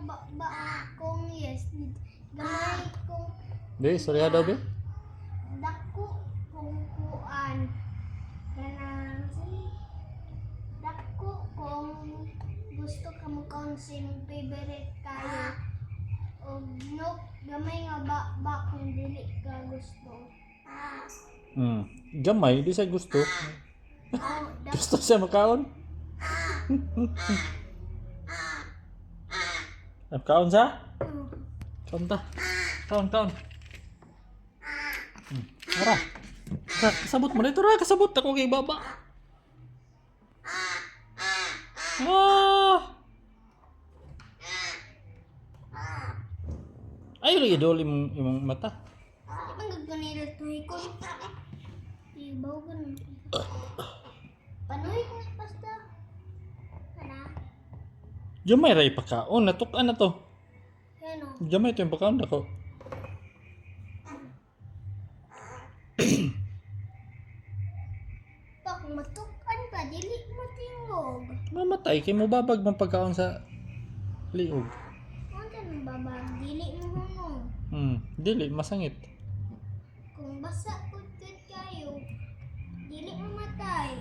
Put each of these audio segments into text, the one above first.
ba kung yes. Gamay kung Be, sorry daw be. dako kung kuan. Kanang dako kung gusto ka mo konsing favorite kayo. O no, gamay nga ba kung dili ka gusto. Gamay, di siya gusto. Gusto siya makaon. Makaon siya? Kaon ta. Kaon. Tara. Tara, kasabot mo dito ra, kasabot ako kay baba. Ay, lagi dol imong mata. Ibang gaganira to ikon. Ibaw ganun. Panoy ko basta. Kana. Gamay ra ipakaon, natukan na to. Yan o. Gamay to yung pakaon dako. Pag matukan pa, dili mo tingog. Mamatay kay mo babag man pagkaon sa liog. Ano nang babag? Dili mo hunong. Dili masangit. Kung basa po kayo, dili mo matay.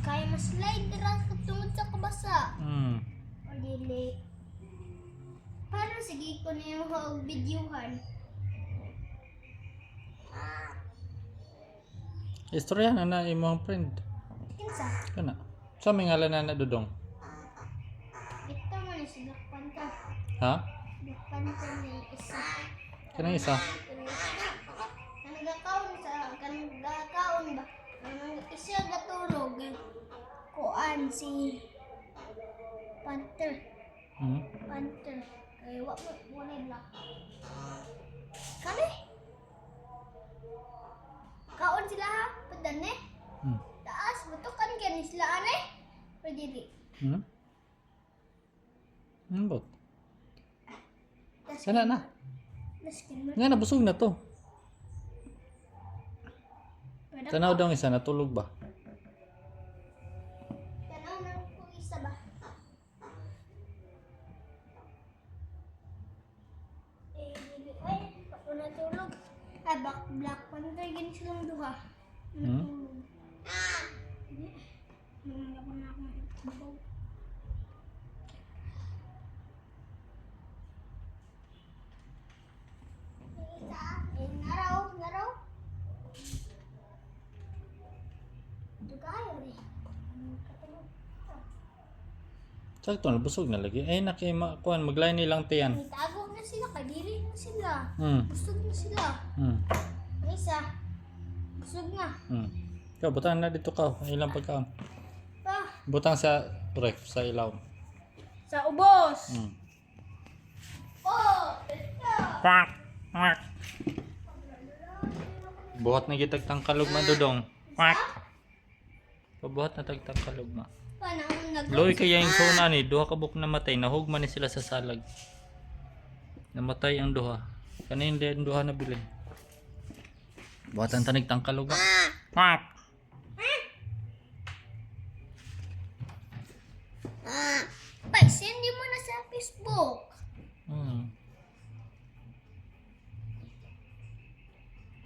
Kaya maslide ra tungod sa kabasa. O dili. Paano sige ko na yung videohan? Istorya na imong friend. Kinsa? Kana. Sa may ngalan na dudong. Ito mo na sinakpan ka. Ha? Sinakpan ka na isa. Kanang isa. Kanagakaon ba? Isa gatulog. Kuan si Panther. Panther. Kaya wak mo nila. Kani? Kaon sila ha? Padan eh? Taas, butukan ka ni sila ane? Pwede di. Bot. Sana na. Laskin mo. Nga nabusog na to. Pwede Tanaw daw isa natulog ba? Tanaw na kung isa ba? Dili. Ay, ako natulog. Ay, Black Panther, gini silang duha. Natulog. Nangyayabang na akong ibabaw. Ngaraw. Dugayo rin. Sakto nabusog na lagi. Ay kuan maglay nilang tiyan. Itago na sila, kadiri na sila. Busog na sila. May isa. Busog na. Ikaw, butang na dito ka. Ilang pagkaon. Pa, Butang sa ref, sa ilaw. sa ubos. Oh, ito. Quack. Buhat na gitag tangkalog man dudong. Quack. Pabuhat na tagtangkalog ma. Panahon Loy kaya yung sona ni, duha ka buk namatay, nahugman ni sila sa salag. Namatay ang duha. Kanin din duha na bilin. Buhatan tanig tangkalog. Quack. Pa, send mo na sa Facebook.